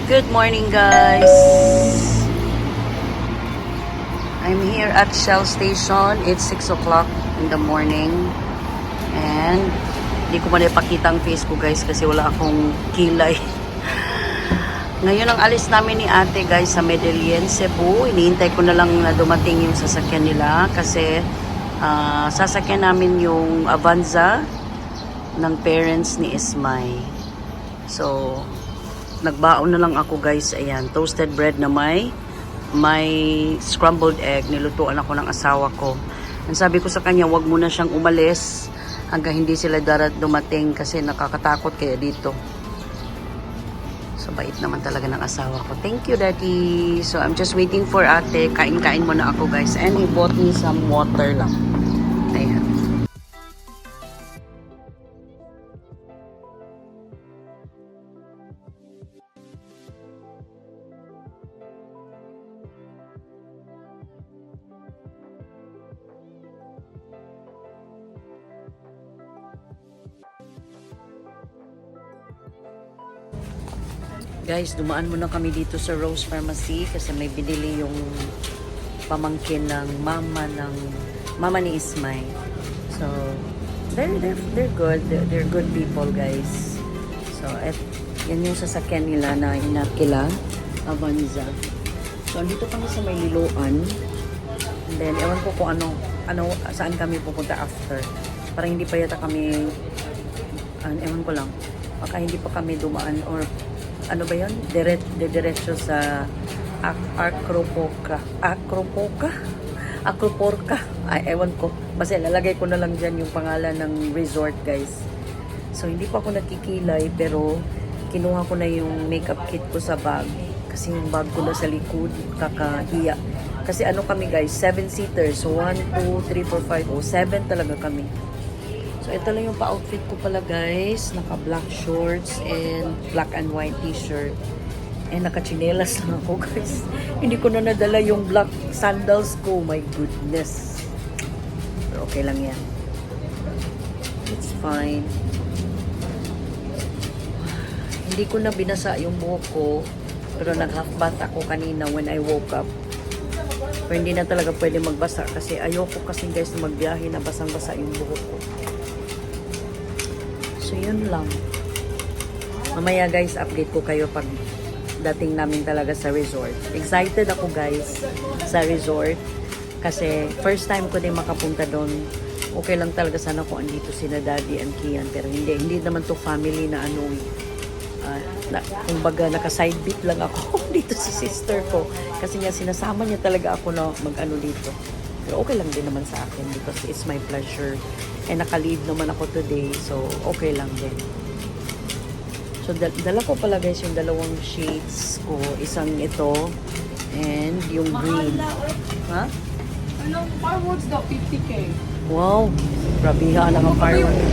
Good morning, guys. I'm here at Shell Station. It's 6 o'clock in the morning. And hindi ko man ipakita ang face ko, guys, kasi wala akong kilay. Ngayon ang alis namin ni ate, guys, sa Medellin, Cebu. Iniintay ko na lang na dumating yung sasakyan nila kasi sasakyan namin yung Avanza ng parents ni Ismay. So, nagbaon na lang ako, guys. Ayan, toasted bread na may scrambled egg. Nilutuan ako ng asawa ko. Ang sabi ko sa kanya, wag muna siyang umalis hanggang hindi sila dumating kasi nakakatakot kaya dito. So, bait naman talaga ng asawa ko. Thank you, Daddy. So, I'm just waiting for ate. Kain-kain muna ako, guys. And he bought me some water lang. Ayan. Guys, dumaan muna kami dito sa Rose Pharmacy kasi may binili yung pamangkin ng mama ni Ismay. So, they're good. They're good people, guys. So, yan yung sasakyan nila na inakila, Avanza. So, andito kami sa may Liloan. And then, ewan ko kung saan kami pupunta after. Parang hindi pa yata kami, ewan ko lang, baka hindi pa kami dumaan or ano ba yun? Diretso sa Acroporca. Ay, ewan ko. Basta lalagay ko na lang dyan yung pangalan ng resort, guys. So, hindi pa ako nakikilay, pero kinuha ko na yung makeup kit ko sa bag. Kasi yung bag ko na sa likod, kakahiya. Kasi ano kami, guys, 7-seaters. So, 1, 2, 3, 4, 5, 7 talaga kami. So, ito lang yung pa-outfit ko pala, guys. Naka-black shorts and black and white t-shirt. And naka-chinelas lang ako, guys. Hindi ko na nadala yung black sandals ko. My goodness. Pero okay lang yan. It's fine. Hindi ko na binasa yung buhok ko. Pero nag-half bath ako kanina when I woke up. Pero hindi na talaga pwede magbasa kasi ayoko kasi, guys, na magbiyahe na basang-basa yung buhok ko. So, yun lang. Mamaya, guys, update ko kayo pag dating namin talaga sa resort. Excited ako, guys, sa resort. Kasi, first time ko din makapunta doon. Okay lang talaga sana kung andito sina Daddy and Kian. Pero hindi naman to family na ano. Kumbaga, naka-side beat lang ako dito sa sister ko. Kasi nga, sinasama niya talaga ako na mag-ano dito. Pero okay lang din naman sa akin because it's my pleasure. And naka-leave naman ako today. So, okay lang din. So, dala ko pala, guys, yung dalawang shades ko. Isang ito and yung green. Ha? Anong fireworks daw? 50K. Wow! Grabiha lang ang fireworks.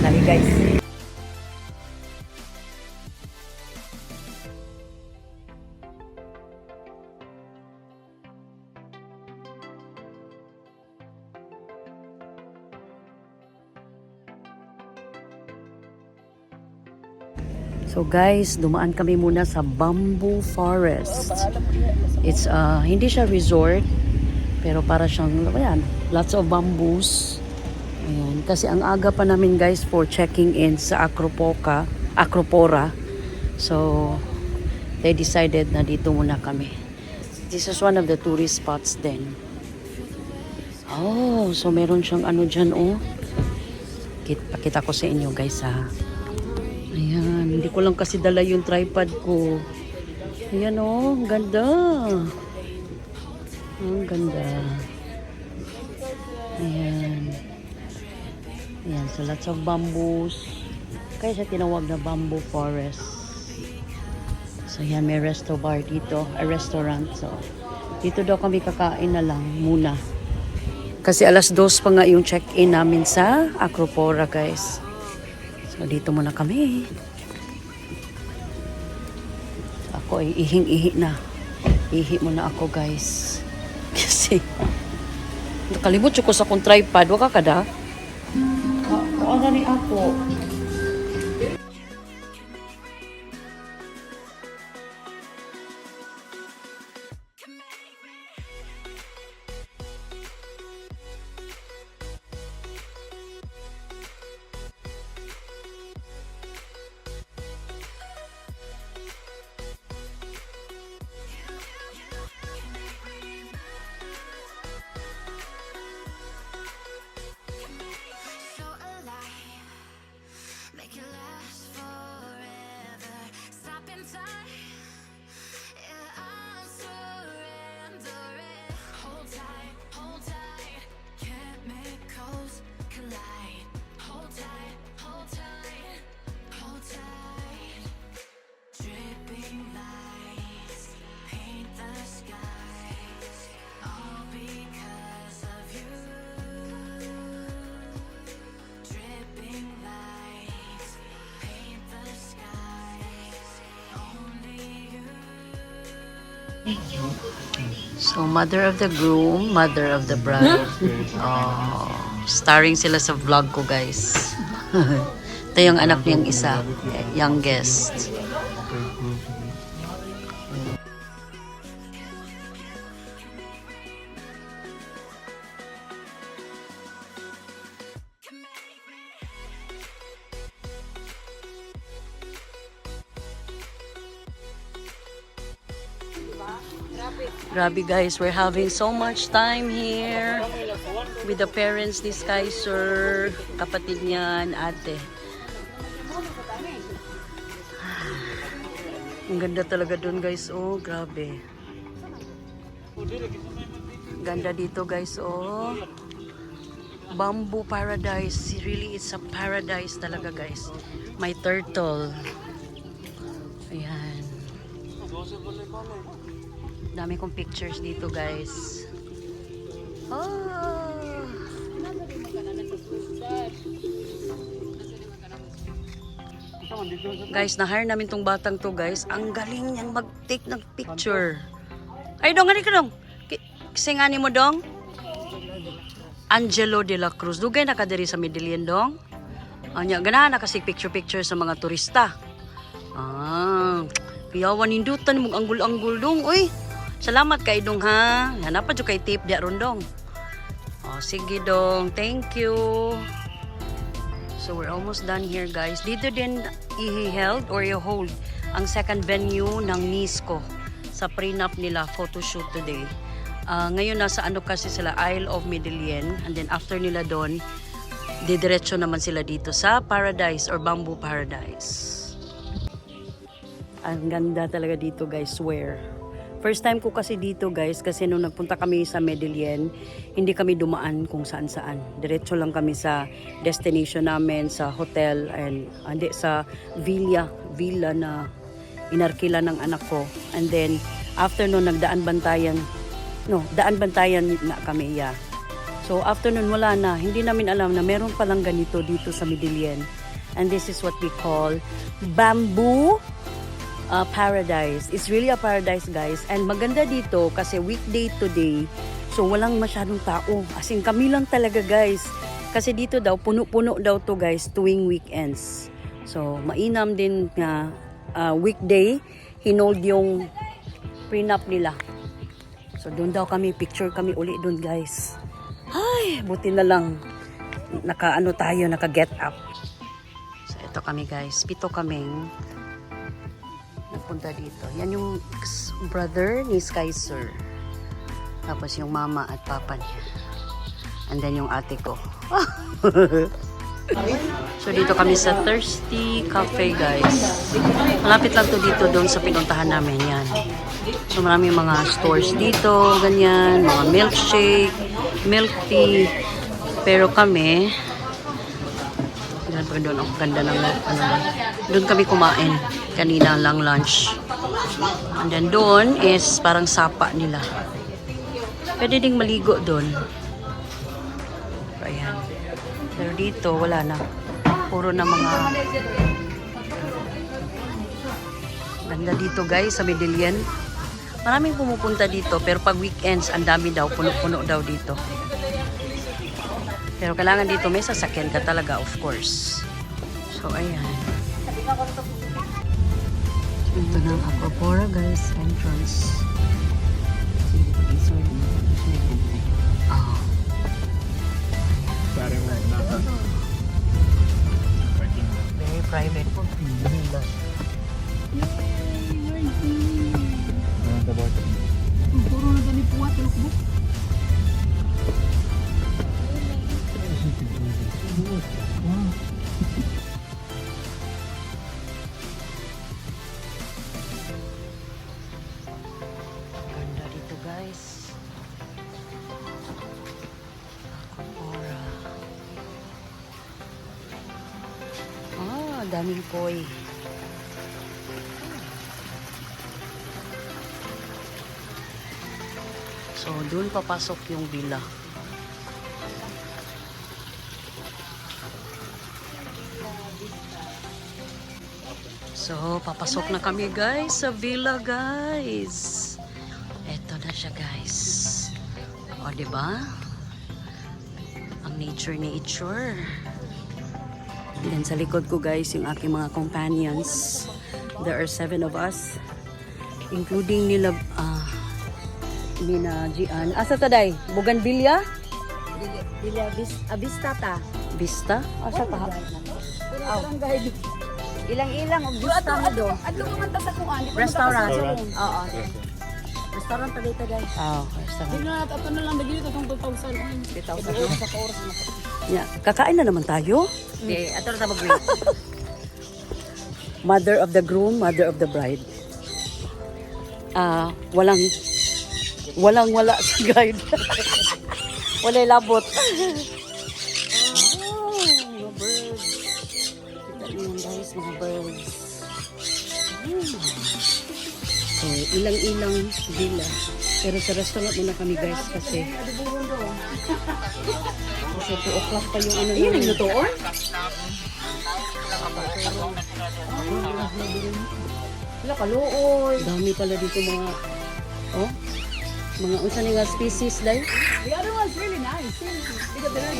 Dali, guys. So guys, dumaan kami muna sa Bamboo Forest. It's hindi siya resort, pero para siyang, ayan, lots of bamboos. Ayan, kasi ang aga pa namin, guys, for checking in sa Acropora. So, they decided na dito muna kami. This is one of the tourist spots din. Oh, so meron siyang ano dyan, oh. Pakita ko sa inyo, guys, ha. Ayan, hindi ko lang kasi dala yung tripod ko. Ayan, oh, ang ganda. Ang ganda. Ayan. Ayan, so lots of bamboos. Kaya siya tinawag na Bamboo Forest. So, ayan, may resto bar dito. A restaurant. So, dito daw kami kakain na lang muna. Kasi alas 2 pa nga yung check-in namin sa Acropora, guys. So, dito muna kami. Ako ay ihing-ihi na. Ihi muna ako, guys. Kasi, nakalimot ko sa kong tripod. Waka ka da? Ano ni ako? So, mother of the groom, mother of the bride. Oh, starring sila sa vlog ko, guys. Ito yung anak niyang isa, youngest. Grabe guys, we're having so much time here with the parents ni Skyser, kapatid niyan, ate. Ang ganda talaga dun guys, oh, grabe. Ganda dito guys, oh. Bamboo paradise, really it's a paradise talaga guys. May turtle. Ayan. Dami kong pictures dito guys. Oh. Guys, na-hire namin tong batang to guys. Ang galing niyang mag-take ng picture. Ay dong, ano ka dong? Singani mo dong? Angelo de la Cruz. Dugay na ka diri sa Medellin dong? Anya, ganahan na kasi picture-picture sa mga turista. Ah, piyawan nindutan mong anggul-anggul dong. Uy, salamat kay dong ha. Hanapan dyo kay tip diya ron dong. Oh, sige dong. Thank you. So we're almost done here guys. Dito din i-held or i-hold ang second venue ng niece ko sa prenup nila photoshoot today. Ngayon nasa ano kasi sila, Isle of Medellin, and then after nila doon didiretso naman sila dito sa Paradise or Bamboo Paradise. Ang ganda talaga dito guys, swear. First time ko kasi dito guys, kasi nung nagpunta kami sa Medellin, hindi kami dumaan kung saan saan. Diretso lang kami sa destination namin, sa hotel, and hindi sa villa na inarkila ng anak ko. And then after nun daan bantayan na kami, yeah. So after nun wala na, hindi namin alam na meron palang ganito dito sa Medellin. And this is what we call Bamboo Paradise. It's really a paradise guys, and maganda dito kasi weekday today, so walang masyadong tao, as in kami lang talaga guys, kasi dito daw puno-puno daw to guys tuwing weekends. So mainam din na weekday hinold yung prenup nila, so doon daw kami, picture kami uli doon guys. Ay, buti na lang naka get up. So ito kami guys, 7 kaming napunta dito. Yan yung brother ni Skyser. Tapos yung mama at papa niya. And then yung ate ko. So dito kami sa Thirsty Cafe guys. Malapit lang to dito doon sa pinuntahan namin. Yan. So maraming mga stores dito. Ganyan. Mga milkshake, milk tea. Pero kami, doon, ang ganda ng doon kami kumain kanina lang lunch, and then doon is parang sapa nila, pwede ding maligo doon. Ayan. Pero dito wala na, puro na mga ganda dito guys sa Medellin. Maraming pumupunta dito, pero pag weekends ang dami daw, puno-puno daw dito. Pero kailangan dito may sasakyan ka talaga, of course. So, ayan. Ito na ang Aquapora, guys. Entrance. Oh. Very private. Puro na dali puwat, lukbuk. Ganda dito guys. Aquapora. Daming koi. So, doon papasok yung villa. So, papasok na kami guys sa villa guys. siya, guys. O, diba? Ang nature. Then sa likod ko, guys, yung aking mga companions. There are 7 of us. Including nila, Mina Gian. Asa ta, day? Bougainvillea? Vista ta. Vista? Asa ta? Ilang-ilang og vista mo do. Adlo naman ta sa kuan. Restaurant. Oo. Restaurant pa dito guys. Restaurant. Hindi na ato na lang dagili itong 2,000. 3,000. Sa oras na. Yeah. Kakain na naman tayo. Okay, ato na mag-grade. Mother of the groom, mother of the bride. Wala sa guide. Wala labot. Mga birds. Kita niyo guys, mga birds. So, ilang-ilang villa. Pero sa restaurant muna kami guys kasi 2 o'clock pa yung ano Ayun, namin. naglutoon? Wala kaluoy. Dami pala dito mga mga unsa ni nga species dai? The other one's really nice.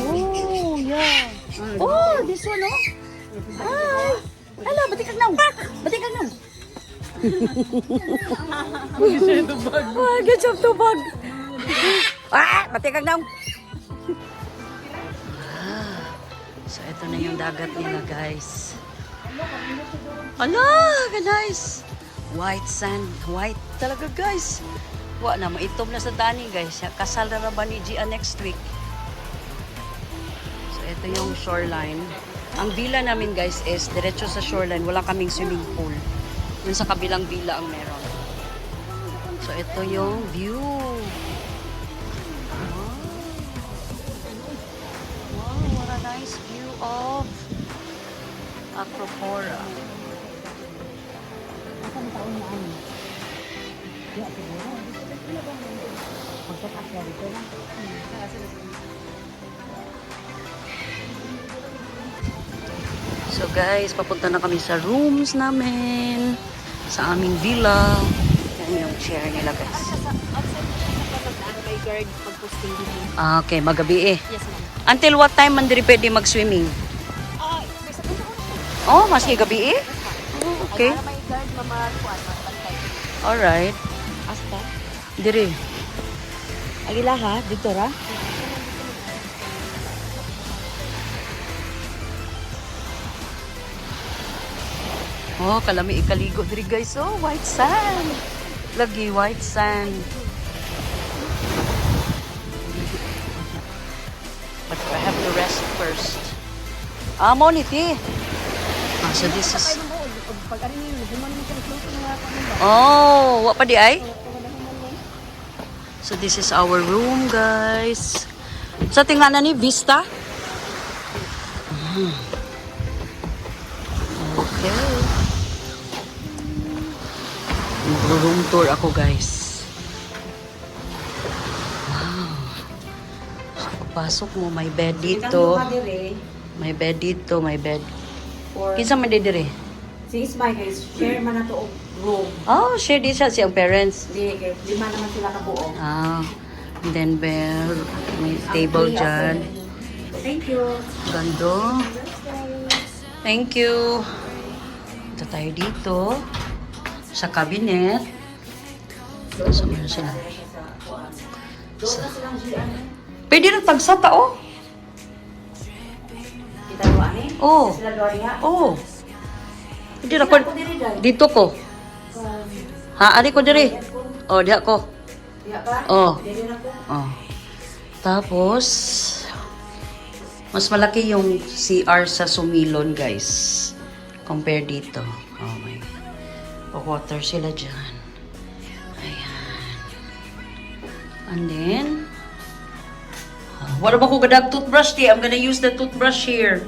Oh, yeah. Oh, this one oh. Hi. Hello, batikag naw. Batikag naw. Oh, get up to bag. Batikag naw. So ito na yung dagat nila, guys. Ala, nice. White sand, white talaga, guys. Wa na maitom na sa dani, guys. Kasal na ba ni Gia next week? So ito yung shoreline. Ang villa namin, guys, is diretso sa shoreline. Wala kaming swimming pool. Yun sa kabilang villa ang meron. So ito yung view. Wow, what a nice view of Acropora. So guys, papunta na kami sa rooms namin. Sa aming villa. Yan yung chair nila, guys. May guard pag-posting dito. Okay, magabi eh. Yes ma'am. Until what time man diri pwede mag-swimming? May sa punta ko. Oh, maski gabi eh? Oh, okay. May guard mamakuan, mabantay. Alright. Asta. Diri. Agila ha, dito ra. Oh, kalami ikaligo diri guys. Oh, white sand. Lagi white sand. But I have to rest first. Mo ni ti. So this is Pag ari niyo, human mo siya close na nga kami. Oh, wa pa di ay? So this is our room, guys. Sa tingnan ni Vista. Okay. Mag-room tour ako, guys. Wow. So, pagpasok mo, may bed dito. May bed dito, may bed. Kinsa man di dire? Si Ismail guys, share man na to og room. Oh, share di siya siyang parents. Di, kay lima naman sila kabuo. And then may table dyan. Thank you. Gando. Thank you. Ito tayo dito. Sa cabinet. So, meron sila. Pwede rin pagsata, oh. Kita mo ani? Oh. Sila Gloria. Oh. Pwede rin. Dito ko. Ha, ari ko diri. Oh, diha ko. Diha ka? Oh. Dili na ko. Oh. Tapos, mas malaki yung CR sa Sumilon, guys. Compare dito. Oh my. Water sila dyan. Ayan. And then, what about ko gadag toothbrush, di? I'm gonna use the toothbrush here.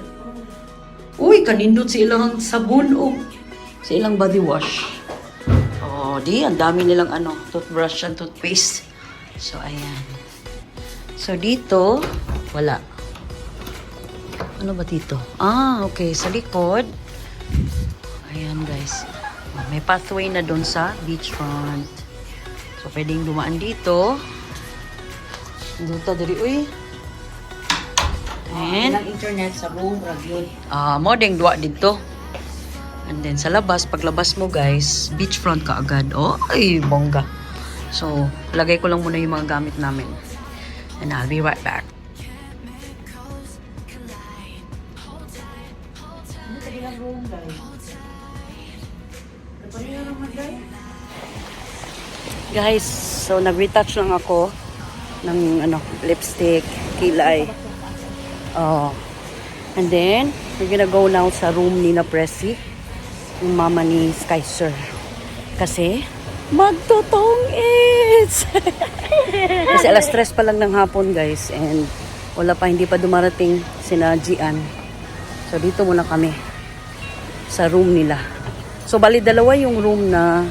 Uy, kanindot sa ilang sabon, oh. Sa ilang body wash. Oh, di, ang dami nilang toothbrush and toothpaste. So, ayan. So, dito, wala. Ano ba dito? Okay. Sa likod. Ayan, guys. May pathway na doon sa beachfront. So, pwedeng dumaan dito. Dito, diri, uy. And, Ilang internet sa room, rag-yun. mo ding duwa dito. And then, sa labas, paglabas mo, guys, beachfront ka agad. Oh, ay, bongga. So, lagay ko lang muna yung mga gamit namin. And I'll be right back. Guys, so nag-retouch lang ako ng lipstick, kilay. Oh. And then, we're gonna go now sa room ni na Presi, yung mama ni Sky Sir. Kasi, magtutong-its! Kasi alas 3 pa lang ng hapon, guys. And hindi pa dumarating sina Gian. So, dito muna kami sa room nila. So, bali dalawa yung room na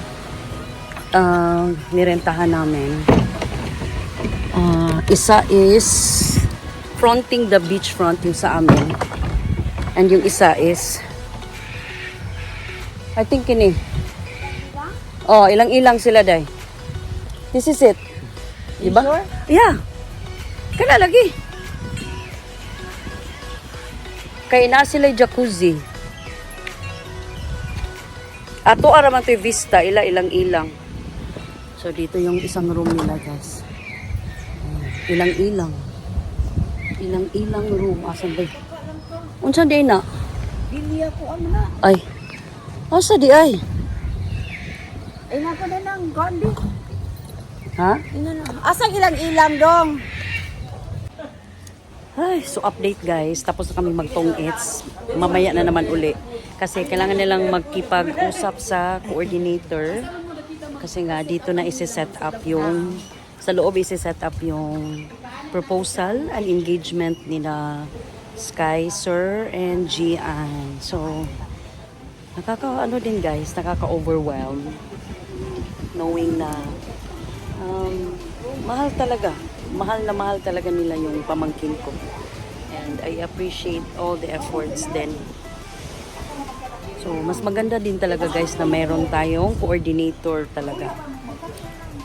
nirentahan namin. Isa is fronting the beachfront yung sa amin. And yung isa is I think ini. Oh, ilang-ilang sila day. This is it. Diba? Sure? Yeah. Kana lagi. Kaya na sila jacuzzi. Ato araman to vista, ilang-ilang. So, dito yung isang room nila, guys. Ilang-ilang. Ilang-ilang room. Asan ba? Unsan di na? Dili ako ano na. Ay. Asa di ay? Ay nako na nang gondi. Ha? Ina na. Asang ilang-ilang dong. Ay, so update guys. Tapos na kami magtong-its. Mamaya na naman uli. Kasi kailangan nilang magkipag-usap sa coordinator. Kasi nga, dito na isi-set up yung, sa loob isi-set up yung proposal and engagement nila Sky, Sir, and Gian. So, nakaka-ano din guys, nakaka-overwhelm. Knowing na, mahal talaga. Mahal talaga nila yung pamangkin ko. And I appreciate all the efforts din. So, mas maganda din talaga guys na meron tayong coordinator talaga.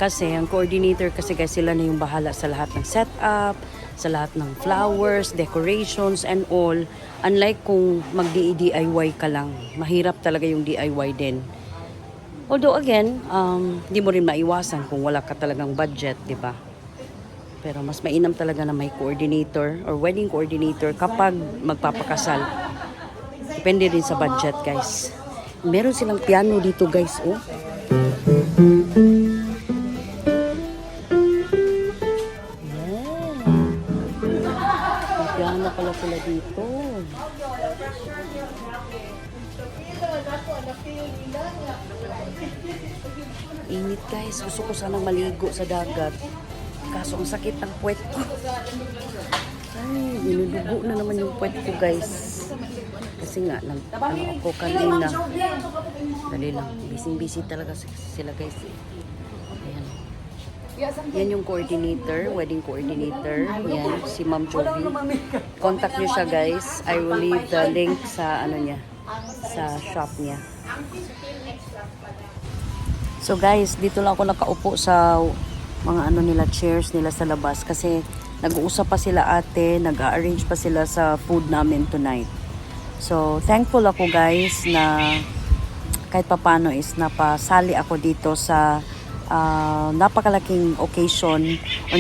Kasi, ang coordinator kasi guys, sila na yung bahala sa lahat ng setup, sa lahat ng flowers, decorations, and all. Unlike kung mag-DIY ka lang, mahirap talaga yung DIY din. Although again, di mo rin maiwasan kung wala ka talagang budget, di ba? Pero mas mainam talaga na may coordinator or wedding coordinator kapag magpapakasal. Depende din sa budget, guys. Meron silang piano dito, guys, oh. Yeah. May piano pala sila dito. Init, guys. Gusto ko sanang maligo sa dagat. Kaso ang sakit ng puwet ko. Ay, niludugo na naman yung puwet ko, guys. Kasi nga, ako kanina. Dali lang. Busy talaga sila, guys. Ayan. Yan yung coordinator, wedding coordinator. Yan, si Ma'am Jovi. Contact nyo siya, guys. I will leave the link sa, sa shop niya. So, guys, dito lang ako nakaupo sa mga nila, chairs nila sa labas. Kasi, nag-uusap pa sila ate, nag-arrange pa sila sa food namin tonight. So, thankful ako guys na kahit papano is napasali ako dito sa napakalaking occasion o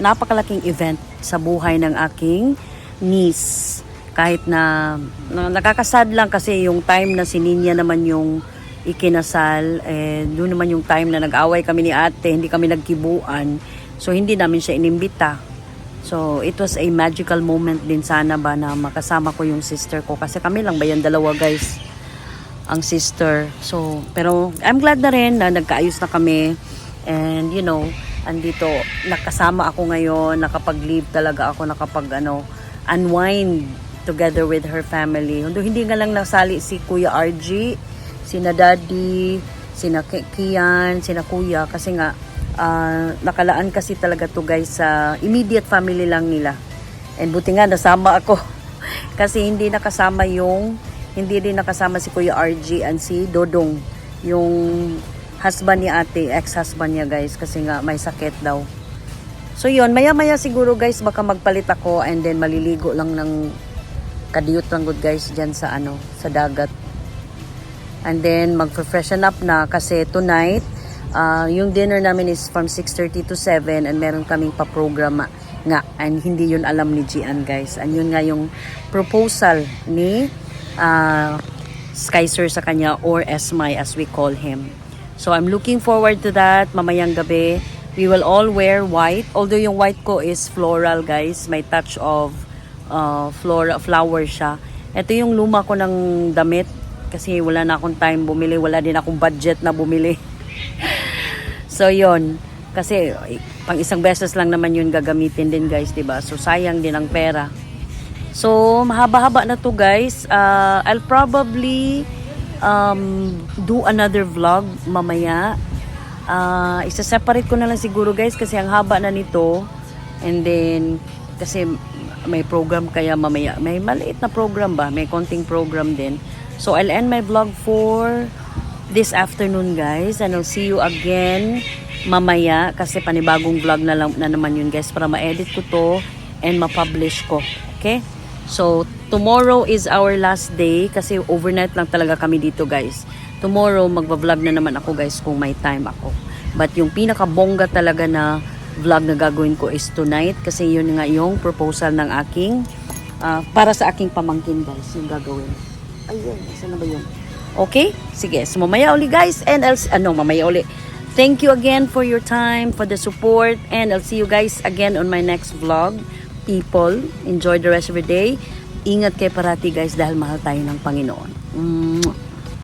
napakalaking event sa buhay ng aking niece. Kahit na nakakasad lang kasi yung time na si Ninya naman yung ikinasal, doon naman yung time na nag-away kami ni ate, hindi kami nagkibuan. So, hindi namin siya inimbita. So, it was a magical moment din sana ba na makasama ko yung sister ko. Kasi kami lang ba yan dalawa guys, ang sister. So, pero I'm glad na rin na nagkaayos na kami. And andito, nakasama ako ngayon, nakapag-leave talaga ako, unwind together with her family. Hindi nga lang nasali si Kuya RG, sina Daddy, sina Kian, sina Kuya, kasi nga, nakalaan kasi talaga to guys sa immediate family lang nila. And buti nga nasama ako. Kasi hindi rin nakasama si Kuya RG and si Dodong. Yung husband ni ate, ex-husband niya guys, kasi nga may sakit daw. So yun, maya-maya siguro guys, baka magpalit ako and then maliligo lang ng kadiyot lang good guys dyan sa ano, sa dagat. And then magpa-freshen up na kasi tonight, yung dinner namin is from 6:30 to 7 and meron kaming pa-program nga and hindi yun alam ni Gian guys. And yun nga yung proposal ni Sky Sir sa kanya or Esmay as we call him. So I'm looking forward to that mamayang gabi. We will all wear white. Although yung white ko is floral guys. May touch of flower siya. Ito yung luma ko ng damit. Kasi wala na akong time bumili. Wala din akong budget na bumili. So yon. Kasi pang isang beses lang naman yun gagamitin din guys. Diba? So sayang din ang pera. So mahaba-haba na to guys. I'll probably do another vlog mamaya. Isa-separate ko na lang siguro guys kasi ang haba na nito. And then kasi may program kaya mamaya. May maliit na program ba? May konting program din. So I'll end my vlog for this afternoon guys. And I'll see you again mamaya kasi panibagong vlog na naman yun guys para ma-edit ko to and ma-publish ko. Okay? So tomorrow is our last day kasi overnight lang talaga kami dito guys. Tomorrow magba-vlog na naman ako guys kung may time ako. But yung pinaka-bongga talaga na vlog na gagawin ko is tonight kasi yun nga yung proposal ng aking para sa aking pamangkin guys yung gagawin. Ayun, saan na ba yun? Okay? Sige, so mamaya uli guys and mamaya uli. Thank you again for your time, for the support and I'll see you guys again on my next vlog. People, enjoy the rest of your day. Ingat kayo parati guys dahil mahal tayo ng Panginoon.